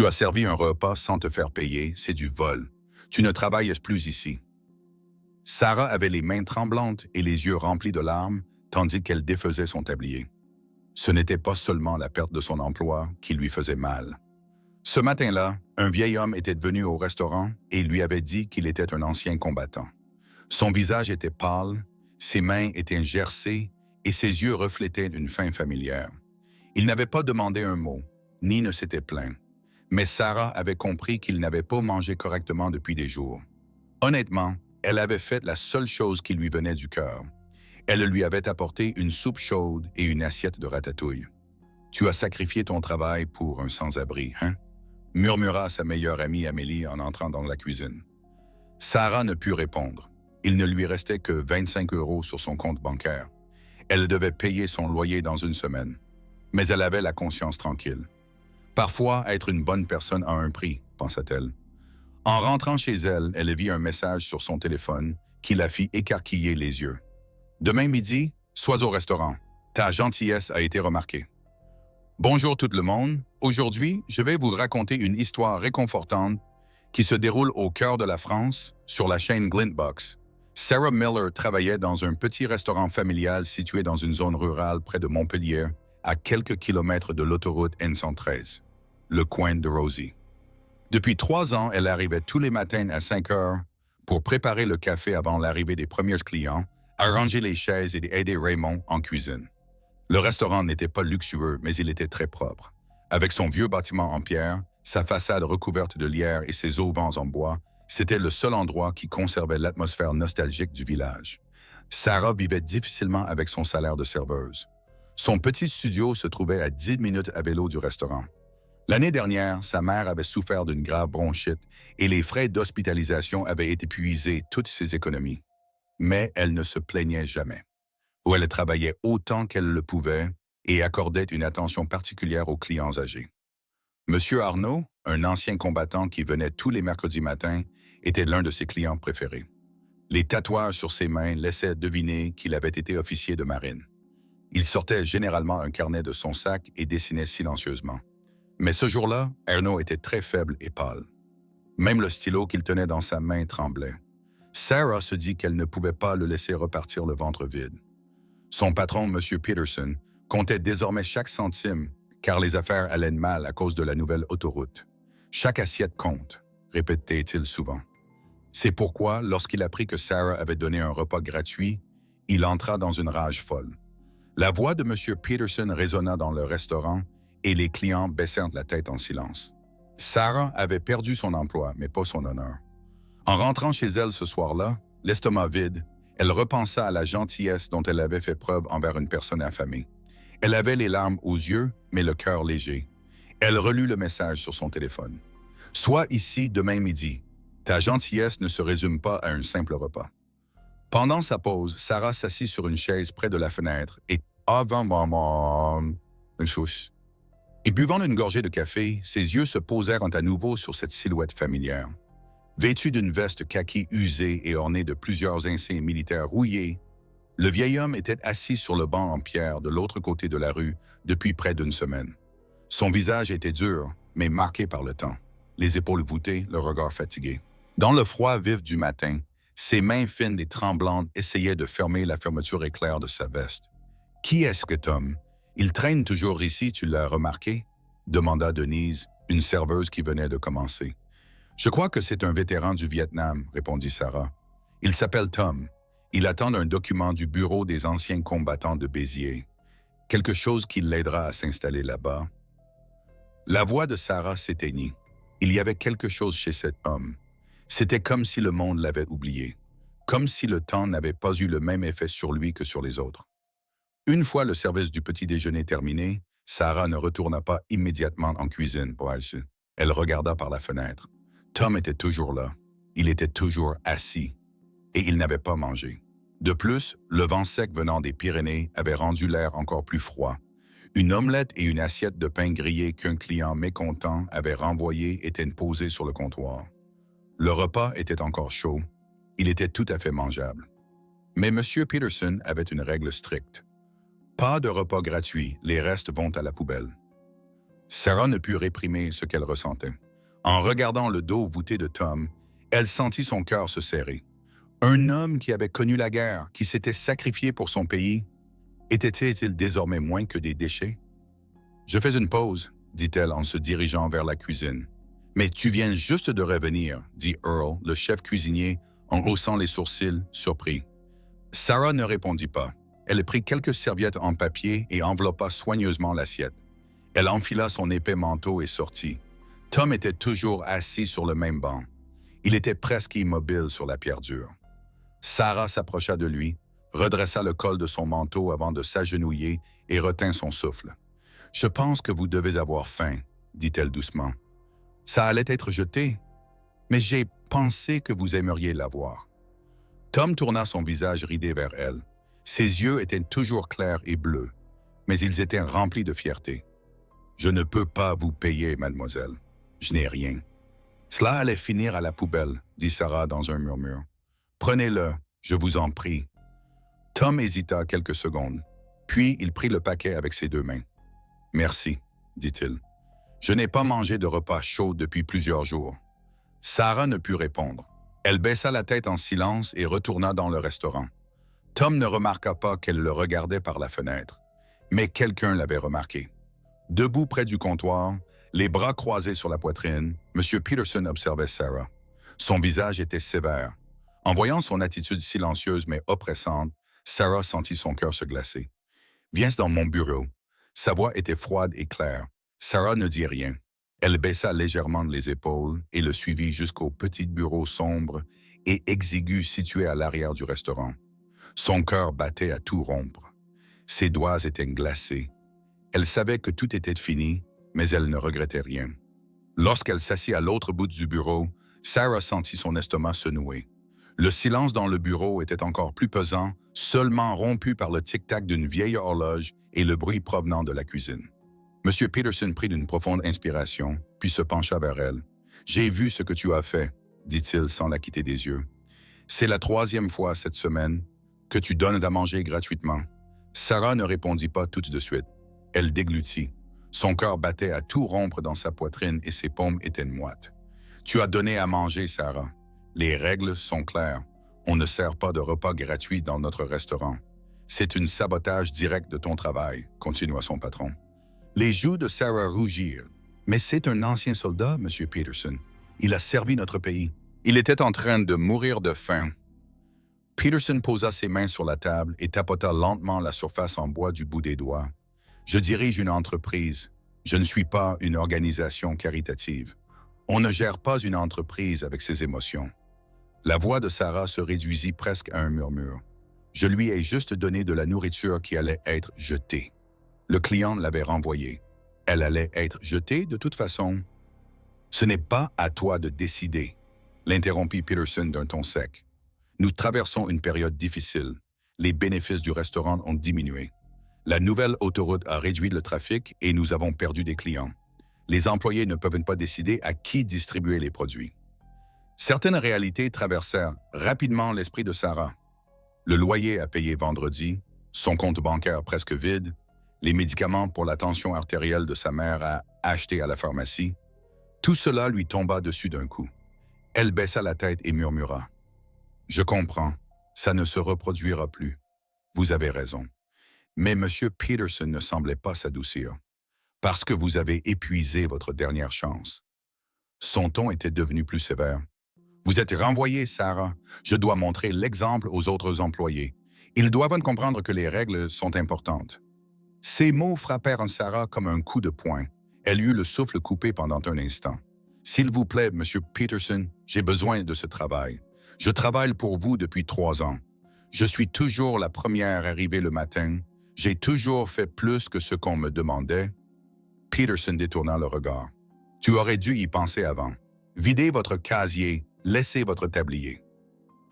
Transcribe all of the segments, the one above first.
Tu as servi un repas sans te faire payer, c'est du vol. Tu ne travailles plus ici. Sarah avait les mains tremblantes et les yeux remplis de larmes, tandis qu'elle défaisait son tablier. Ce n'était pas seulement la perte de son emploi qui lui faisait mal. Ce matin-là, un vieil homme était venu au restaurant et lui avait dit qu'il était un ancien combattant. Son visage était pâle, ses mains étaient gercées et ses yeux reflétaient une faim familière. Il n'avait pas demandé un mot, ni ne s'était plaint. Mais Sarah avait compris qu'il n'avait pas mangé correctement depuis des jours. Honnêtement, elle avait fait la seule chose qui lui venait du cœur. Elle lui avait apporté une soupe chaude et une assiette de ratatouille. « Tu as sacrifié ton travail pour un sans-abri, hein ?» murmura sa meilleure amie Amélie en entrant dans la cuisine. Sarah ne put répondre. Il ne lui restait que 25 € sur son compte bancaire. Elle devait payer son loyer dans une semaine. Mais elle avait la conscience tranquille. Parfois, être une bonne personne a un prix, pensa-t-elle. En rentrant chez elle, elle vit un message sur son téléphone qui la fit écarquiller les yeux. « Demain midi, sois au restaurant. Ta gentillesse a été remarquée. » Bonjour tout le monde. Aujourd'hui, je vais vous raconter une histoire réconfortante qui se déroule au cœur de la France, sur la chaîne Glintbox. Sarah Miller travaillait dans un petit restaurant familial situé dans une zone rurale près de Montpellier, à quelques kilomètres de l'autoroute N113, le coin de Rosie. Depuis 3 ans, elle arrivait tous les matins à 5 heures pour préparer le café avant l'arrivée des premiers clients, arranger les chaises et aider Raymond en cuisine. Le restaurant n'était pas luxueux, mais il était très propre. Avec son vieux bâtiment en pierre, sa façade recouverte de lierre et ses auvents en bois, c'était le seul endroit qui conservait l'atmosphère nostalgique du village. Sarah vivait difficilement avec son salaire de serveuse. Son petit studio se trouvait à 10 minutes à vélo du restaurant. L'année dernière, sa mère avait souffert d'une grave bronchite et les frais d'hospitalisation avaient épuisé toutes ses économies. Mais elle ne se plaignait jamais. Où elle travaillait autant qu'elle le pouvait et accordait une attention particulière aux clients âgés. Monsieur Arnaud, un ancien combattant qui venait tous les mercredis matins, était l'un de ses clients préférés. Les tatouages sur ses mains laissaient deviner qu'il avait été officier de marine. Il sortait généralement un carnet de son sac et dessinait silencieusement. Mais ce jour-là, Arnaud était très faible et pâle. Même le stylo qu'il tenait dans sa main tremblait. Sarah se dit qu'elle ne pouvait pas le laisser repartir le ventre vide. Son patron, M. Peterson, comptait désormais chaque centime, car les affaires allaient mal à cause de la nouvelle autoroute. « Chaque assiette compte », répétait-il souvent. C'est pourquoi, lorsqu'il apprit que Sarah avait donné un repas gratuit, il entra dans une rage folle. La voix de M. Peterson résonna dans le restaurant et les clients baissèrent la tête en silence. Sarah avait perdu son emploi, mais pas son honneur. En rentrant chez elle ce soir-là, l'estomac vide, elle repensa à la gentillesse dont elle avait fait preuve envers une personne affamée. Elle avait les larmes aux yeux, mais le cœur léger. Elle relut le message sur son téléphone. « Sois ici demain midi. Ta gentillesse ne se résume pas à un simple repas. » Pendant sa pause, Sarah s'assit sur une chaise près de la fenêtre et et buvant une gorgée de café, ses yeux se posèrent à nouveau sur cette silhouette familière. Vêtu d'une veste kaki usée et ornée de plusieurs insignes militaires rouillés, le vieil homme était assis sur le banc en pierre de l'autre côté de la rue depuis près d'une semaine. Son visage était dur, mais marqué par le temps, les épaules voûtées, le regard fatigué. Dans le froid vif du matin, ses mains fines et tremblantes essayaient de fermer la fermeture éclair de sa veste. « Qui est-ce que Tom? Il traîne toujours ici, tu l'as remarqué ?» demanda Denise, une serveuse qui venait de commencer. « Je crois que c'est un vétéran du Vietnam, » répondit Sarah. « Il s'appelle Tom. Il attend un document du bureau des anciens combattants de Béziers. Quelque chose qui l'aidera à s'installer là-bas. » La voix de Sarah s'éteignit. Il y avait quelque chose chez cet homme. C'était comme si le monde l'avait oublié. Comme si le temps n'avait pas eu le même effet sur lui que sur les autres. Une fois le service du petit déjeuner terminé, Sarah ne retourna pas immédiatement en cuisine pour agir. Elle regarda par la fenêtre. Tom était toujours là. Il était toujours assis. Et il n'avait pas mangé. De plus, le vent sec venant des Pyrénées avait rendu l'air encore plus froid. Une omelette et une assiette de pain grillé qu'un client mécontent avait renvoyé étaient posées sur le comptoir. Le repas était encore chaud. Il était tout à fait mangeable. Mais M. Peterson avait une règle stricte. Pas de repas gratuit, les restes vont à la poubelle. Sarah ne put réprimer ce qu'elle ressentait. En regardant le dos voûté de Tom, elle sentit son cœur se serrer. Un homme qui avait connu la guerre, qui s'était sacrifié pour son pays, était-il désormais moins que des déchets? « Je fais une pause, » dit-elle en se dirigeant vers la cuisine. « Mais tu viens juste de revenir, » dit Earl, le chef cuisinier, en haussant les sourcils, surpris. Sarah ne répondit pas. Elle prit quelques serviettes en papier et enveloppa soigneusement l'assiette. Elle enfila son épais manteau et sortit. Tom était toujours assis sur le même banc. Il était presque immobile sur la pierre dure. Sarah s'approcha de lui, redressa le col de son manteau avant de s'agenouiller et retint son souffle. « Je pense que vous devez avoir faim, » dit-elle doucement. « Ça allait être jeté, mais j'ai pensé que vous aimeriez l'avoir. » Tom tourna son visage ridé vers elle. Ses yeux étaient toujours clairs et bleus, mais ils étaient remplis de fierté. « Je ne peux pas vous payer, mademoiselle. Je n'ai rien. »« Cela allait finir à la poubelle, » dit Sarah dans un murmure. « Prenez-le, je vous en prie. » Tom hésita quelques secondes, puis il prit le paquet avec ses deux mains. « Merci, » dit-il. « Je n'ai pas mangé de repas chaud depuis plusieurs jours. » Sarah ne put répondre. Elle baissa la tête en silence et retourna dans le restaurant. Tom ne remarqua pas qu'elle le regardait par la fenêtre, mais quelqu'un l'avait remarqué. Debout près du comptoir, les bras croisés sur la poitrine, M. Peterson observait Sarah. Son visage était sévère. En voyant son attitude silencieuse mais oppressante, Sarah sentit son cœur se glacer. « Viens dans mon bureau. » Sa voix était froide et claire. Sarah ne dit rien. Elle baissa légèrement les épaules et le suivit jusqu'au petit bureau sombre et exigu situé à l'arrière du restaurant. Son cœur battait à tout rompre. Ses doigts étaient glacés. Elle savait que tout était fini, mais elle ne regrettait rien. Lorsqu'elle s'assit à l'autre bout du bureau, Sarah sentit son estomac se nouer. Le silence dans le bureau était encore plus pesant, seulement rompu par le tic-tac d'une vieille horloge et le bruit provenant de la cuisine. M. Peterson prit une profonde inspiration, puis se pencha vers elle. « J'ai vu ce que tu as fait, » dit-il sans la quitter des yeux. « C'est la 3e fois cette semaine que tu donnes à manger gratuitement. » Sarah ne répondit pas tout de suite. Elle déglutit. Son cœur battait à tout rompre dans sa poitrine et ses paumes étaient moites. « Tu as donné à manger, Sarah. Les règles sont claires. On ne sert pas de repas gratuits dans notre restaurant. C'est un sabotage direct de ton travail, » continua son patron. Les joues de Sarah rougirent. « Mais c'est un ancien soldat, M. Peterson. Il a servi notre pays. Il était en train de mourir de faim. » Peterson posa ses mains sur la table et tapota lentement la surface en bois du bout des doigts. « Je dirige une entreprise. Je ne suis pas une organisation caritative. On ne gère pas une entreprise avec ses émotions. » La voix de Sarah se réduisit presque à un murmure. « Je lui ai juste donné de la nourriture qui allait être jetée. Le client l'avait renvoyée. Elle allait être jetée de toute façon. »« Ce n'est pas à toi de décider, » l'interrompit Peterson d'un ton sec. « Nous traversons une période difficile. Les bénéfices du restaurant ont diminué. La nouvelle autoroute a réduit le trafic et nous avons perdu des clients. Les employés ne peuvent pas décider à qui distribuer les produits. » Certaines réalités traversèrent rapidement l'esprit de Sarah. Le loyer à payer vendredi, son compte bancaire presque vide, les médicaments pour la tension artérielle de sa mère à acheter à la pharmacie. Tout cela lui tomba dessus d'un coup. Elle baissa la tête et murmura. « Je comprends, ça ne se reproduira plus. Vous avez raison. » Mais M. Peterson ne semblait pas s'adoucir. « Parce que vous avez épuisé votre dernière chance. » Son ton était devenu plus sévère. « Vous êtes renvoyée, Sarah. Je dois montrer l'exemple aux autres employés. Ils doivent comprendre que les règles sont importantes. » Ces mots frappèrent Sarah comme un coup de poing. Elle eut le souffle coupé pendant un instant. « S'il vous plaît, M. Peterson, j'ai besoin de ce travail. Je travaille pour vous depuis 3 ans. Je suis toujours la première arrivée le matin. J'ai toujours fait plus que ce qu'on me demandait. » Peterson détourna le regard. « Tu aurais dû y penser avant. Videz votre casier, laissez votre tablier. »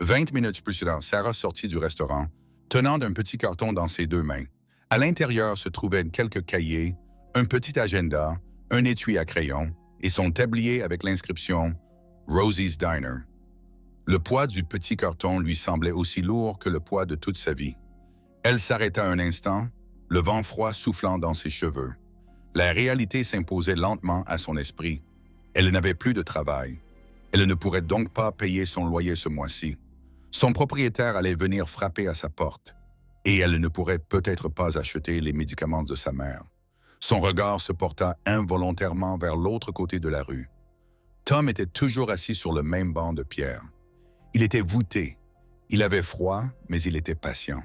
20 minutes plus tard, Sarah sortit du restaurant, tenant d'un petit carton dans ses 2 mains. À l'intérieur se trouvaient quelques cahiers, un petit agenda, un étui à crayon et son tablier avec l'inscription « Rosie's Diner ». Le poids du petit carton lui semblait aussi lourd que le poids de toute sa vie. Elle s'arrêta un instant, le vent froid soufflant dans ses cheveux. La réalité s'imposait lentement à son esprit. Elle n'avait plus de travail. Elle ne pourrait donc pas payer son loyer ce mois-ci. Son propriétaire allait venir frapper à sa porte. Et elle ne pourrait peut-être pas acheter les médicaments de sa mère. Son regard se porta involontairement vers l'autre côté de la rue. Tom était toujours assis sur le même banc de pierre. Il était voûté. Il avait froid, mais il était patient.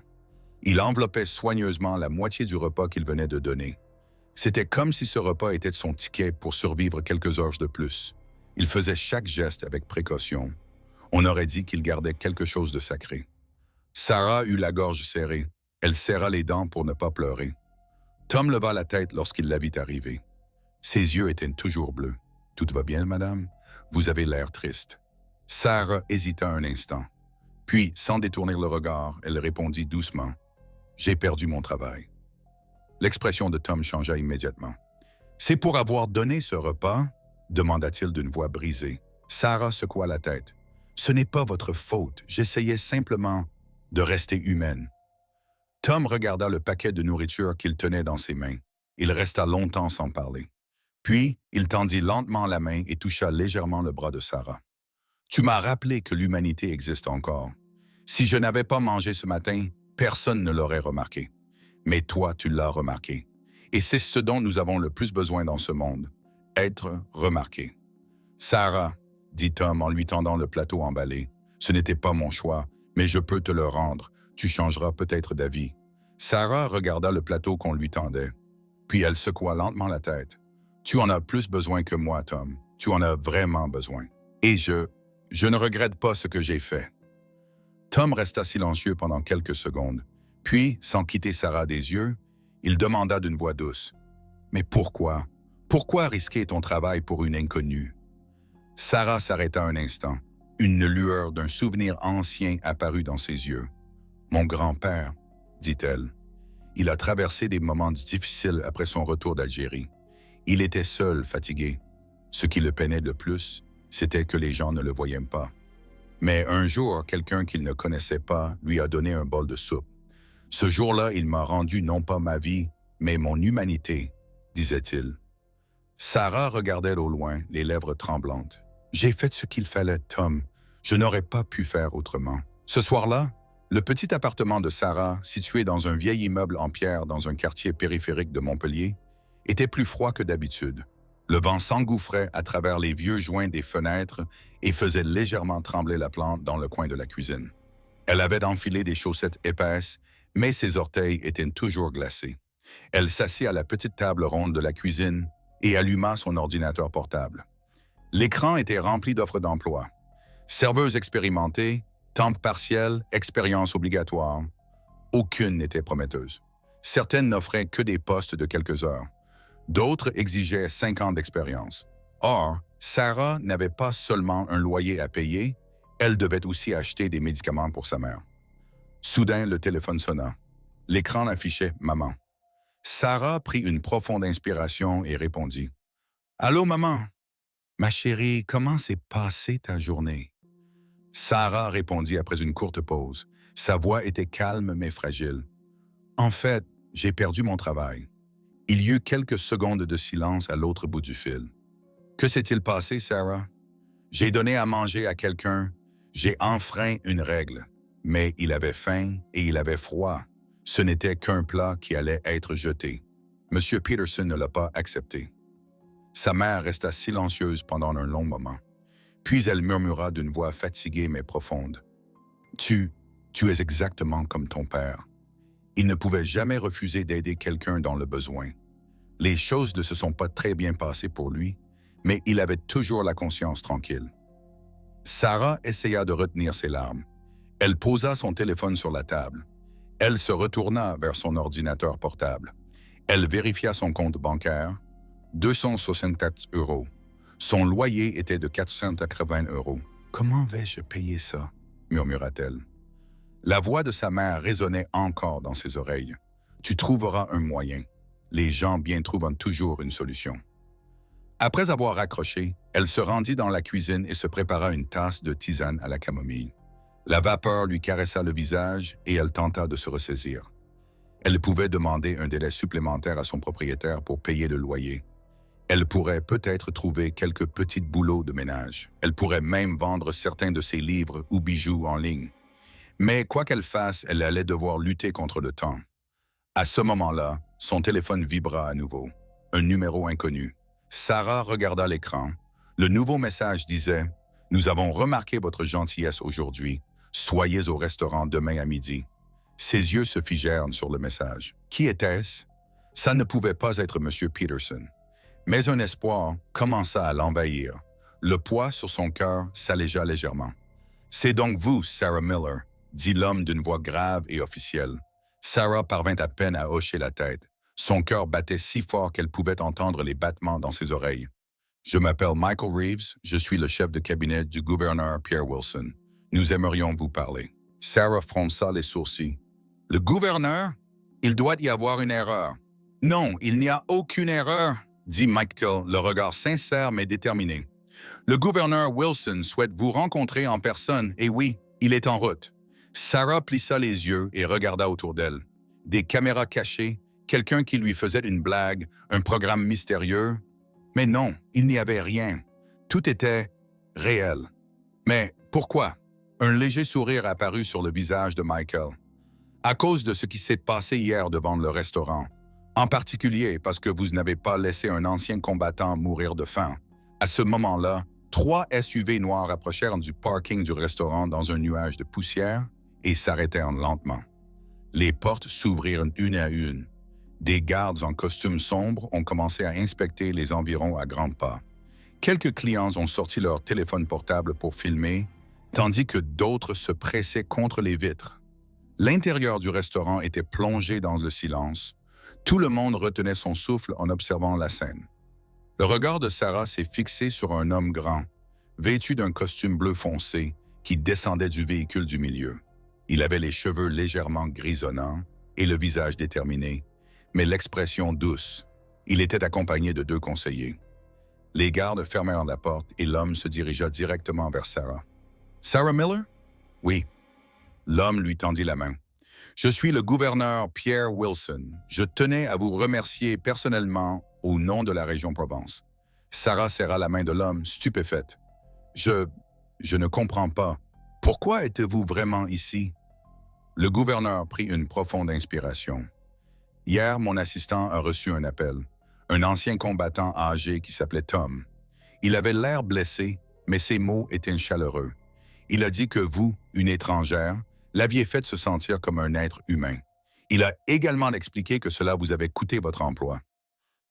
Il enveloppait soigneusement la moitié du repas qu'il venait de donner. C'était comme si ce repas était son ticket pour survivre quelques heures de plus. Il faisait chaque geste avec précaution. On aurait dit qu'il gardait quelque chose de sacré. Sarah eut la gorge serrée. Elle serra les dents pour ne pas pleurer. Tom leva la tête lorsqu'il la vit arriver. Ses yeux étaient toujours bleus. « Tout va bien, madame? Vous avez l'air triste. » Sarah hésita un instant. Puis, sans détourner le regard, elle répondit doucement. « J'ai perdu mon travail. » L'expression de Tom changea immédiatement. « C'est pour avoir donné ce repas? » demanda-t-il d'une voix brisée. Sarah secoua la tête. « Ce n'est pas votre faute. J'essayais simplement de rester humaine. » Tom regarda le paquet de nourriture qu'il tenait dans ses mains. Il resta longtemps sans parler. Puis, il tendit lentement la main et toucha légèrement le bras de Sarah. « Tu m'as rappelé que l'humanité existe encore. Si je n'avais pas mangé ce matin, personne ne l'aurait remarqué. Mais toi, tu l'as remarqué. Et c'est ce dont nous avons le plus besoin dans ce monde, être remarqué. »« Sarah, » dit Tom en lui tendant le plateau emballé, « ce n'était pas mon choix, mais je peux te le rendre. Tu changeras peut-être d'avis. » Sarah regarda le plateau qu'on lui tendait. Puis elle secoua lentement la tête. « Tu en as plus besoin que moi, Tom. Tu en as vraiment besoin. Et je ne regrette pas ce que j'ai fait. » Tom resta silencieux pendant quelques secondes. Puis, sans quitter Sarah des yeux, il demanda d'une voix douce. « Mais pourquoi? Pourquoi risquer ton travail pour une inconnue? » Sarah s'arrêta un instant. Une lueur d'un souvenir ancien apparut dans ses yeux. « Mon grand-père, » dit-elle. Il a traversé des moments difficiles après son retour d'Algérie. Il était seul, fatigué. Ce qui le peinait le plus, c'était que les gens ne le voyaient pas. Mais un jour, quelqu'un qu'il ne connaissait pas lui a donné un bol de soupe. Ce jour-là, il m'a rendu non pas ma vie, mais mon humanité, disait-il. Sarah regardait au loin, les lèvres tremblantes. « J'ai fait ce qu'il fallait, Tom. Je n'aurais pas pu faire autrement. » Ce soir-là, le petit appartement de Sarah, situé dans un vieil immeuble en pierre dans un quartier périphérique de Montpellier, était plus froid que d'habitude. Le vent s'engouffrait à travers les vieux joints des fenêtres et faisait légèrement trembler la plante dans le coin de la cuisine. Elle avait enfilé des chaussettes épaisses, mais ses orteils étaient toujours glacés. Elle s'assit à la petite table ronde de la cuisine et alluma son ordinateur portable. L'écran était rempli d'offres d'emploi. Serveuse expérimentée, temps partiel, expérience obligatoire. Aucune n'était prometteuse. Certaines n'offraient que des postes de quelques heures. D'autres exigeaient 5 ans d'expérience. Or, Sarah n'avait pas seulement un loyer à payer, elle devait aussi acheter des médicaments pour sa mère. Soudain, le téléphone sonna. L'écran affichait « Maman ». Sarah prit une profonde inspiration et répondit. « Allô, maman? Ma chérie, comment s'est passée ta journée? » Sarah répondit après une courte pause. Sa voix était calme mais fragile. « En fait, j'ai perdu mon travail. » Il y eut quelques secondes de silence à l'autre bout du fil. « Que s'est-il passé, Sarah? » « J'ai donné à manger à quelqu'un. J'ai enfreint une règle. Mais il avait faim et il avait froid. Ce n'était qu'un plat qui allait être jeté. Monsieur Peterson ne l'a pas accepté. » Sa mère resta silencieuse pendant un long moment. Puis elle murmura d'une voix fatiguée mais profonde. « Tu es exactement comme ton père. Il ne pouvait jamais refuser d'aider quelqu'un dans le besoin. Les choses ne se sont pas très bien passées pour lui, mais il avait toujours la conscience tranquille. » Sarah essaya de retenir ses larmes. Elle posa son téléphone sur la table. Elle se retourna vers son ordinateur portable. Elle vérifia son compte bancaire. 264 €. Son loyer était de 480 €. « Comment vais-je payer ça? » murmura-t-elle. La voix de sa mère résonnait encore dans ses oreilles. « Tu trouveras un moyen. Les gens bien trouvent toujours une solution. » Après avoir raccroché, elle se rendit dans la cuisine et se prépara une tasse de tisane à la camomille. La vapeur lui caressa le visage et elle tenta de se ressaisir. Elle pouvait demander un délai supplémentaire à son propriétaire pour payer le loyer. Elle pourrait peut-être trouver quelques petits boulots de ménage. Elle pourrait même vendre certains de ses livres ou bijoux en ligne. Mais quoi qu'elle fasse, elle allait devoir lutter contre le temps. À ce moment-là, son téléphone vibra à nouveau. Un numéro inconnu. Sarah regarda l'écran. Le nouveau message disait « Nous avons remarqué votre gentillesse aujourd'hui. Soyez au restaurant demain à midi. » Ses yeux se figèrent sur le message. Qui était-ce? Ça ne pouvait pas être M. Peterson. Mais un espoir commença à l'envahir. Le poids sur son cœur s'allégea légèrement. « C'est donc vous, Sarah Miller », dit l'homme d'une voix grave et officielle. Sarah parvint à peine à hocher la tête. Son cœur battait si fort qu'elle pouvait entendre les battements dans ses oreilles. « Je m'appelle Michael Reeves, je suis le chef de cabinet du gouverneur Pierre Wilson. Nous aimerions vous parler. » Sarah fronça les sourcils. « Le gouverneur? Il doit y avoir une erreur. »« Non, il n'y a aucune erreur, » dit Michael, le regard sincère mais déterminé. « Le gouverneur Wilson souhaite vous rencontrer en personne, et oui, il est en route. » Sarah plissa les yeux et regarda autour d'elle. Des caméras cachées, quelqu'un qui lui faisait une blague, un programme mystérieux. Mais non, il n'y avait rien. Tout était réel. Mais pourquoi? Un léger sourire apparut sur le visage de Michael. À cause de ce qui s'est passé hier devant le restaurant. En particulier parce que vous n'avez pas laissé un ancien combattant mourir de faim. À ce moment-là, 3 SUV noirs approchèrent du parking du restaurant dans un nuage de poussière et s'arrêtèrent lentement. Les portes s'ouvrirent une à une. Des gardes en costume sombre ont commencé à inspecter les environs à grands pas. Quelques clients ont sorti leur téléphone portable pour filmer, tandis que d'autres se pressaient contre les vitres. L'intérieur du restaurant était plongé dans le silence. Tout le monde retenait son souffle en observant la scène. Le regard de Sarah s'est fixé sur un homme grand, vêtu d'un costume bleu foncé, qui descendait du véhicule du milieu. Il avait les cheveux légèrement grisonnants et le visage déterminé, mais l'expression douce. Il était accompagné de 2 conseillers. Les gardes fermèrent la porte et l'homme se dirigea directement vers Sarah. « Sarah Miller? »« Oui. » L'homme lui tendit la main. « Je suis le gouverneur Pierre Wilson. Je tenais à vous remercier personnellement au nom de la région Provence. » Sarah serra la main de l'homme, stupéfaite. « Je ne comprends pas. Pourquoi êtes-vous vraiment ici? » Le gouverneur prit une profonde inspiration. « Hier, mon assistant a reçu un appel. Un ancien combattant âgé qui s'appelait Tom. Il avait l'air blessé, mais ses mots étaient chaleureux. Il a dit que vous, une étrangère, l'aviez fait se sentir comme un être humain. Il a également expliqué que cela vous avait coûté votre emploi. »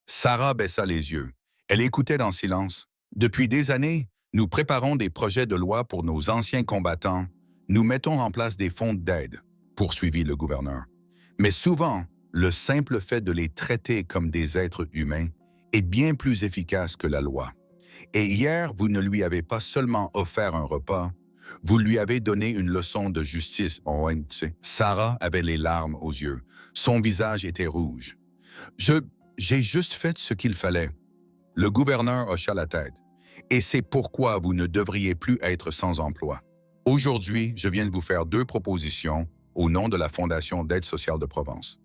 Sarah baissa les yeux. Elle écoutait dans silence. « Depuis des années, nous préparons des projets de loi pour nos anciens combattants. Nous mettons en place des fonds d'aide, » poursuivit le gouverneur. « Mais souvent, le simple fait de les traiter comme des êtres humains est bien plus efficace que la loi. Et hier, vous ne lui avez pas seulement offert un repas, vous lui avez donné une leçon de justice. » Sarah avait les larmes aux yeux. Son visage était rouge. « J'ai juste fait ce qu'il fallait. » Le gouverneur hocha la tête. « Et c'est pourquoi vous ne devriez plus être sans emploi. Aujourd'hui, je viens de vous faire 2 propositions au nom de la Fondation d'aide sociale de Provence. »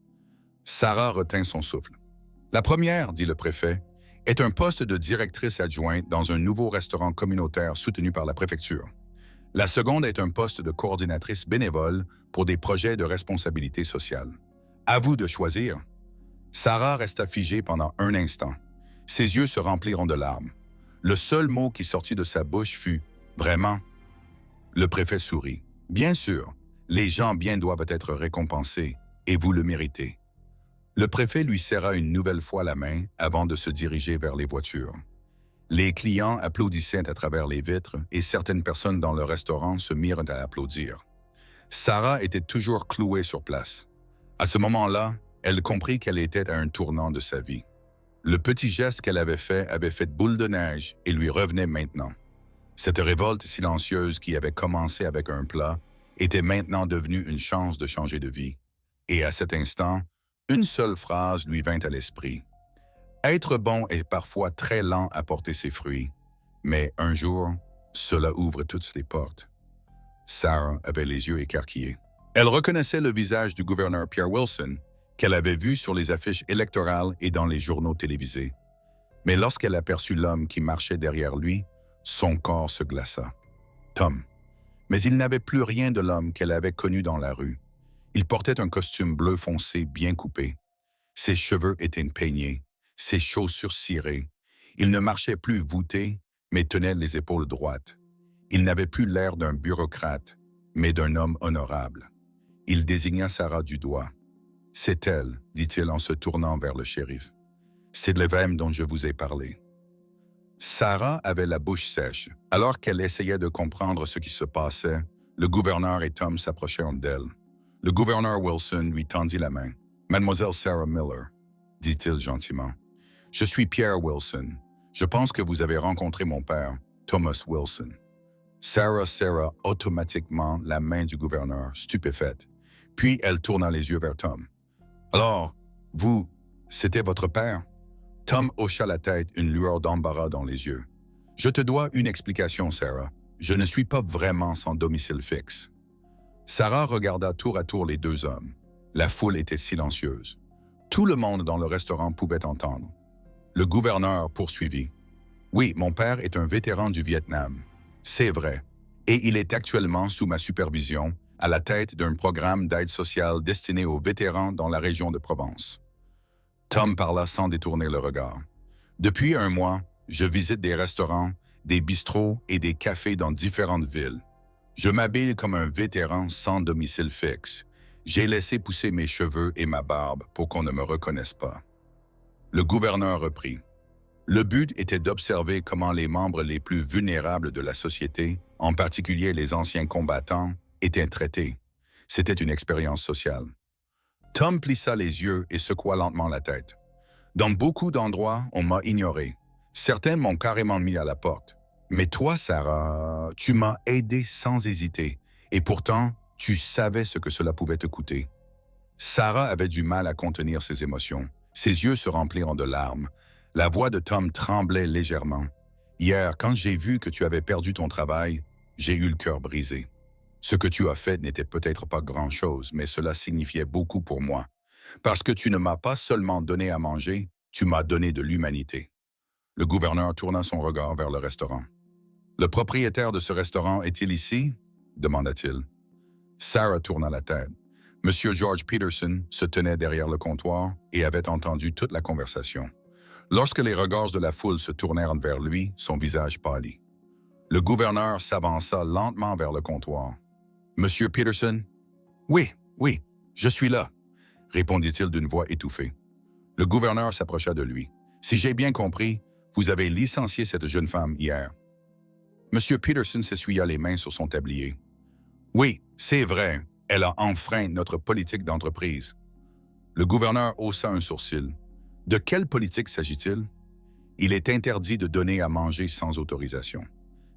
Sarah retint son souffle. « La première, dit le préfet, est un poste de directrice adjointe dans un nouveau restaurant communautaire soutenu par la préfecture. La seconde est un poste de coordinatrice bénévole pour des projets de responsabilité sociale. À vous de choisir. » Sarah resta figée pendant un instant. Ses yeux se rempliront de larmes. Le seul mot qui sortit de sa bouche fut « Vraiment ?» Le préfet sourit. « Bien sûr, les gens bien doivent être récompensés, et vous le méritez. » Le préfet lui serra une nouvelle fois la main avant de se diriger vers les voitures. Les clients applaudissaient à travers les vitres et certaines personnes dans le restaurant se mirent à applaudir. Sarah était toujours clouée sur place. À ce moment-là, elle comprit qu'elle était à un tournant de sa vie. Le petit geste qu'elle avait fait boule de neige et lui revenait maintenant. Cette révolte silencieuse qui avait commencé avec un plat était maintenant devenue une chance de changer de vie. Et à cet instant, une seule phrase lui vint à l'esprit. Être bon est parfois très lent à porter ses fruits, mais un jour, cela ouvre toutes les portes. Sarah avait les yeux écarquillés. Elle reconnaissait le visage du gouverneur Pierre Wilson, qu'elle avait vu sur les affiches électorales et dans les journaux télévisés. Mais lorsqu'elle aperçut l'homme qui marchait derrière lui, son corps se glaça. Tom. Mais il n'avait plus rien de l'homme qu'elle avait connu dans la rue. Il portait un costume bleu foncé bien coupé. Ses cheveux étaient peignés, ses chaussures cirées. Il ne marchait plus voûté, mais tenait les épaules droites. Il n'avait plus l'air d'un bureaucrate, mais d'un homme honorable. Il désigna Sarah du doigt. « C'est elle, dit-il en se tournant vers le shérif. C'est de l'Ephraim dont je vous ai parlé. » Sarah avait la bouche sèche. Alors qu'elle essayait de comprendre ce qui se passait, le gouverneur et Tom s'approchèrent d'elle. Le gouverneur Wilson lui tendit la main. « Mademoiselle Sarah Miller, » dit-il gentiment. « Je suis Pierre Wilson. Je pense que vous avez rencontré mon père, Thomas Wilson. » Sarah serra automatiquement la main du gouverneur, stupéfaite. Puis elle tourna les yeux vers Tom. « Alors, vous, c'était votre père? » Tom hocha la tête, une lueur d'embarras dans les yeux. « Je te dois une explication, Sarah. Je ne suis pas vraiment sans domicile fixe. » Sarah regarda tour à tour les deux hommes. La foule était silencieuse. Tout le monde dans le restaurant pouvait entendre. Le gouverneur poursuivit. « Oui, mon père est un vétéran du Vietnam. C'est vrai. Et il est actuellement sous ma supervision, à la tête d'un programme d'aide sociale destiné aux vétérans dans la région de Provence. » Tom parla sans détourner le regard. « Depuis un mois, je visite des restaurants, des bistrots et des cafés dans différentes villes. Je m'habille comme un vétéran sans domicile fixe. J'ai laissé pousser mes cheveux et ma barbe pour qu'on ne me reconnaisse pas. » Le gouverneur reprit. Le but était d'observer comment les membres les plus vulnérables de la société, en particulier les anciens combattants, étaient traités. C'était une expérience sociale. Tom plissa les yeux et secoua lentement la tête. Dans beaucoup d'endroits, on m'a ignoré. Certains m'ont carrément mis à la porte. Mais toi, Sarah, tu m'as aidé sans hésiter. Et pourtant, tu savais ce que cela pouvait te coûter. Sarah avait du mal à contenir ses émotions. Ses yeux se remplirent de larmes. La voix de Tom tremblait légèrement. Hier, quand j'ai vu que tu avais perdu ton travail, j'ai eu le cœur brisé. Ce que tu as fait n'était peut-être pas grand-chose, mais cela signifiait beaucoup pour moi. Parce que tu ne m'as pas seulement donné à manger, tu m'as donné de l'humanité. Le gouverneur tourna son regard vers le restaurant. « Le propriétaire de ce restaurant est-il ici ?» demanda-t-il. Sarah tourna la tête. Monsieur George Peterson se tenait derrière le comptoir et avait entendu toute la conversation. Lorsque les regards de la foule se tournèrent vers lui, son visage pâlit. Le gouverneur s'avança lentement vers le comptoir. « Monsieur Peterson? »« Oui, je suis là, » répondit-il d'une voix étouffée. Le gouverneur s'approcha de lui. « Si j'ai bien compris, vous avez licencié cette jeune femme hier. » Monsieur Peterson s'essuya les mains sur son tablier. « Oui, c'est vrai, elle a enfreint notre politique d'entreprise. » Le gouverneur haussa un sourcil. « De quelle politique s'agit-il? » « Il est interdit de donner à manger sans autorisation. »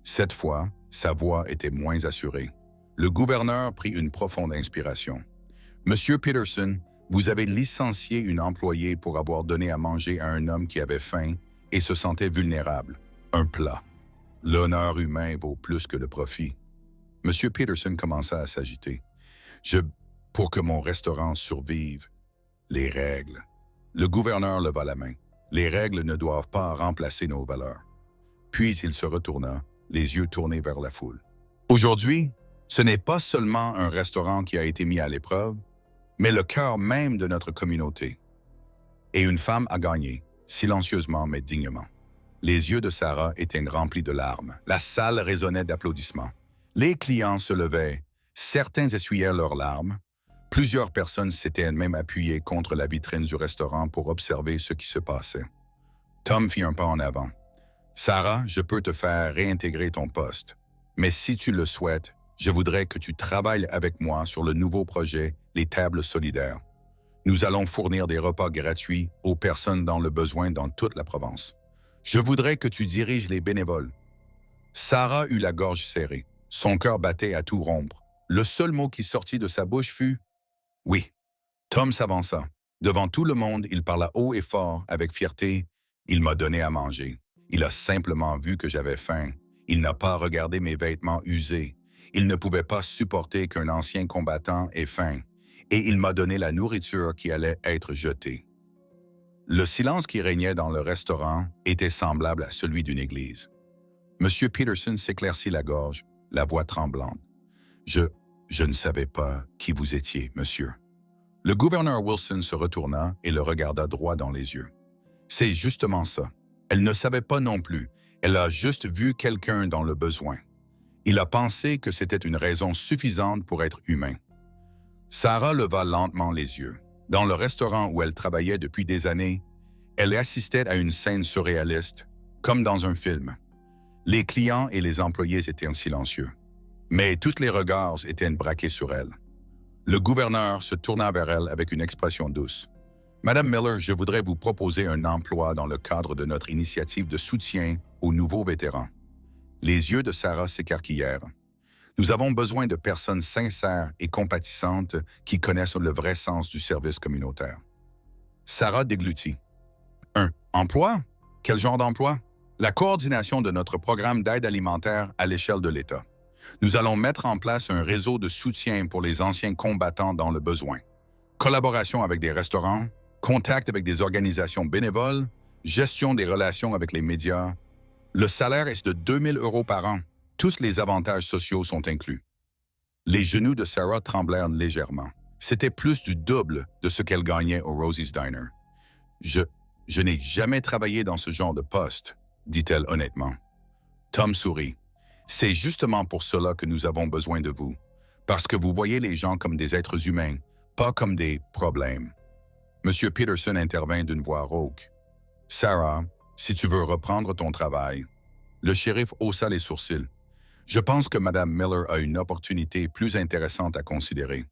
Cette fois, sa voix était moins assurée. Le gouverneur prit une profonde inspiration. « Monsieur Peterson, vous avez licencié une employée pour avoir donné à manger à un homme qui avait faim et se sentait vulnérable. Un plat. L'honneur humain vaut plus que le profit. » Monsieur Peterson commença à s'agiter. « Pour que mon restaurant survive, les règles. » Le gouverneur leva la main. « Les règles ne doivent pas remplacer nos valeurs. » Puis il se retourna, les yeux tournés vers la foule. « Aujourd'hui, ce n'est pas seulement un restaurant qui a été mis à l'épreuve, mais le cœur même de notre communauté. » Et une femme a gagné, silencieusement mais dignement. Les yeux de Sarah étaient remplis de larmes. La salle résonnait d'applaudissements. Les clients se levaient. Certains essuyèrent leurs larmes. Plusieurs personnes s'étaient même appuyées contre la vitrine du restaurant pour observer ce qui se passait. Tom fit un pas en avant. « Sarah, je peux te faire réintégrer ton poste. Mais si tu le souhaites, je voudrais que tu travailles avec moi sur le nouveau projet Les Tables solidaires. Nous allons fournir des repas gratuits aux personnes dans le besoin dans toute la Provence. Je voudrais que tu diriges les bénévoles. » Sarah eut la gorge serrée. Son cœur battait à tout rompre. Le seul mot qui sortit de sa bouche fut « Oui ». Tom s'avança. Devant tout le monde, il parla haut et fort, avec fierté. Il m'a donné à manger. Il a simplement vu que j'avais faim. Il n'a pas regardé mes vêtements usés. Il ne pouvait pas supporter qu'un ancien combattant ait faim. et il m'a donné la nourriture qui allait être jetée. Le silence qui régnait dans le restaurant était semblable à celui d'une église. Monsieur Peterson s'éclaircit la gorge, la voix tremblante. Je ne savais pas qui vous étiez, monsieur. Le gouverneur Wilson se retourna et le regarda droit dans les yeux. C'est justement ça. Elle ne savait pas non plus. Elle a juste vu quelqu'un dans le besoin. Il a pensé que c'était une raison suffisante pour être humain. Sarah leva lentement les yeux. Dans le restaurant où elle travaillait depuis des années, elle assistait à une scène surréaliste, comme dans un film. Les clients et les employés étaient silencieux, mais tous les regards étaient braqués sur elle. Le gouverneur se tourna vers elle avec une expression douce. « Madame Miller, je voudrais vous proposer un emploi dans le cadre de notre initiative de soutien aux nouveaux vétérans. » Les yeux de Sarah s'écarquillèrent. « Nous avons besoin de personnes sincères et compatissantes qui connaissent le vrai sens du service communautaire. » Sarah déglutit. « Un emploi? Quel genre d'emploi? » « La coordination de notre programme d'aide alimentaire à l'échelle de l'État. Nous allons mettre en place un réseau de soutien pour les anciens combattants dans le besoin. Collaboration avec des restaurants, contact avec des organisations bénévoles, gestion des relations avec les médias. Le salaire est de 2 000 € par an. Tous les avantages sociaux sont inclus. Les genoux de Sarah tremblèrent légèrement. C'était plus du double de ce qu'elle gagnait au Rosie's Diner. Je n'ai jamais travaillé dans ce genre de poste, dit-elle honnêtement. Tom sourit. C'est justement pour cela que nous avons besoin de vous, parce que vous voyez les gens comme des êtres humains, pas comme des problèmes. Monsieur Peterson intervint d'une voix rauque. « Sarah, si tu veux reprendre ton travail. » Le shérif haussa les sourcils. « Je pense que Mme Miller a une opportunité plus intéressante à considérer. »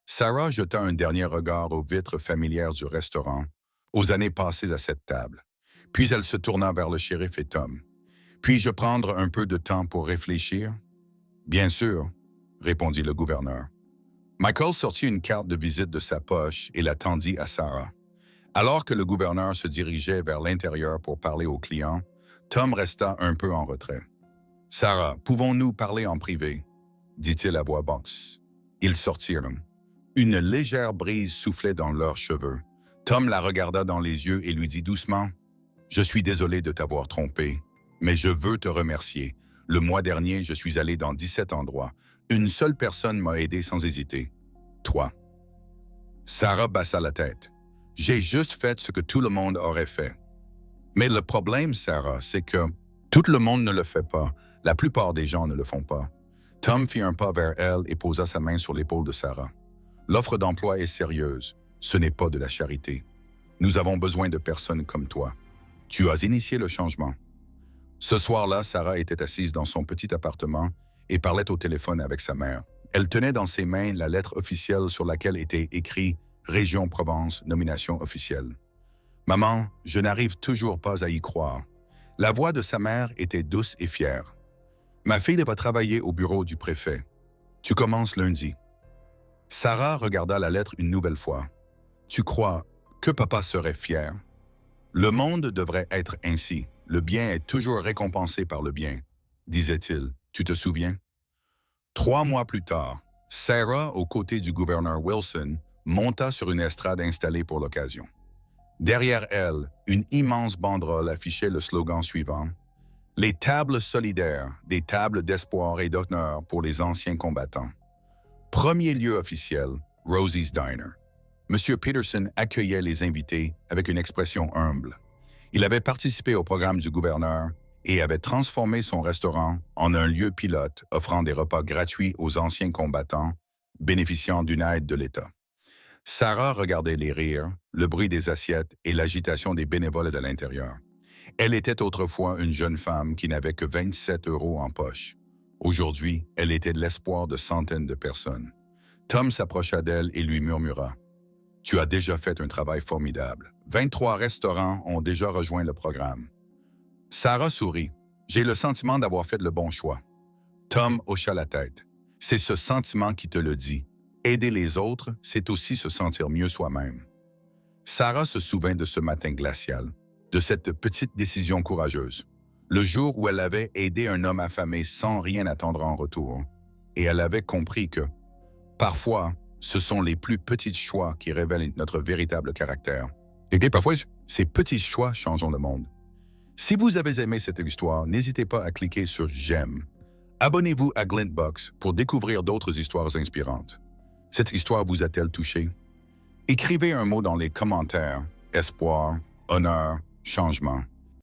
Sarah jeta un dernier regard aux vitres familières du restaurant, aux années passées à cette table. Puis elle se tourna vers le shérif et Tom. « Puis-je prendre un peu de temps pour réfléchir? »« Bien sûr, » répondit le gouverneur. Michael sortit une carte de visite de sa poche et la tendit à Sarah. Alors que le gouverneur se dirigeait vers l'intérieur pour parler aux clients, Tom resta un peu en retrait. « Sarah, pouvons-nous parler en privé? » dit-il à voix basse. Ils sortirent. Une légère brise soufflait dans leurs cheveux. Tom la regarda dans les yeux et lui dit doucement « Je suis désolé de t'avoir trompé, mais je veux te remercier. Le mois dernier, je suis allé dans 17 endroits. Une seule personne m'a aidé sans hésiter. Toi. » Sarah bassa la tête. « J'ai juste fait ce que tout le monde aurait fait. » Mais le problème, Sarah, c'est que tout le monde ne le fait pas. La plupart des gens ne le font pas. Tom fit un pas vers elle et posa sa main sur l'épaule de Sarah. « L'offre d'emploi est sérieuse. Ce n'est pas de la charité. Nous avons besoin de personnes comme toi. Tu as initié le changement. » Ce soir-là, Sarah était assise dans son petit appartement et parlait au téléphone avec sa mère. Elle tenait dans ses mains la lettre officielle sur laquelle était écrit « Région Provence, nomination officielle ». « Maman, je n'arrive toujours pas à y croire. » La voix de sa mère était douce et fière. « Ma fille va travailler au bureau du préfet. Tu commences lundi. » Sarah regarda la lettre une nouvelle fois. « Tu crois que papa serait fier? » « Le monde devrait être ainsi. Le bien est toujours récompensé par le bien, disait-il. Tu te souviens? 3 mois plus tard, Sarah, aux côtés du gouverneur Wilson, monta sur une estrade installée pour l'occasion. Derrière elle, une immense banderole affichait le slogan suivant « Les tables solidaires, des tables d'espoir et d'honneur pour les anciens combattants. » Premier lieu officiel, Rosie's Diner. M. Peterson accueillait les invités avec une expression humble. Il avait participé au programme du gouverneur et avait transformé son restaurant en un lieu pilote offrant des repas gratuits aux anciens combattants bénéficiant d'une aide de l'État. Sarah regardait les rires, le bruit des assiettes et l'agitation des bénévoles de l'intérieur. Elle était autrefois une jeune femme qui n'avait que 27 € en poche. Aujourd'hui, elle était l'espoir de centaines de personnes. Tom s'approcha d'elle et lui murmura « Tu as déjà fait un travail formidable. 23 restaurants ont déjà rejoint le programme. » Sarah sourit. « J'ai le sentiment d'avoir fait le bon choix. » Tom hocha la tête. « C'est ce sentiment qui te le dit. Aider les autres, c'est aussi se sentir mieux soi-même. » Sarah se souvint de ce matin glacial, de cette petite décision courageuse. Le jour où elle avait aidé un homme affamé sans rien attendre en retour. Et elle avait compris que, parfois, Ce sont les plus petits choix qui révèlent notre véritable caractère. Et parfois, ces petits choix changent le monde. Si vous avez aimé cette histoire, n'hésitez pas à cliquer sur j'aime. Abonnez-vous à Glintbox pour découvrir d'autres histoires inspirantes. Cette histoire vous a-t-elle touché? Écrivez un mot dans les commentaires. Espoir, honneur, changement.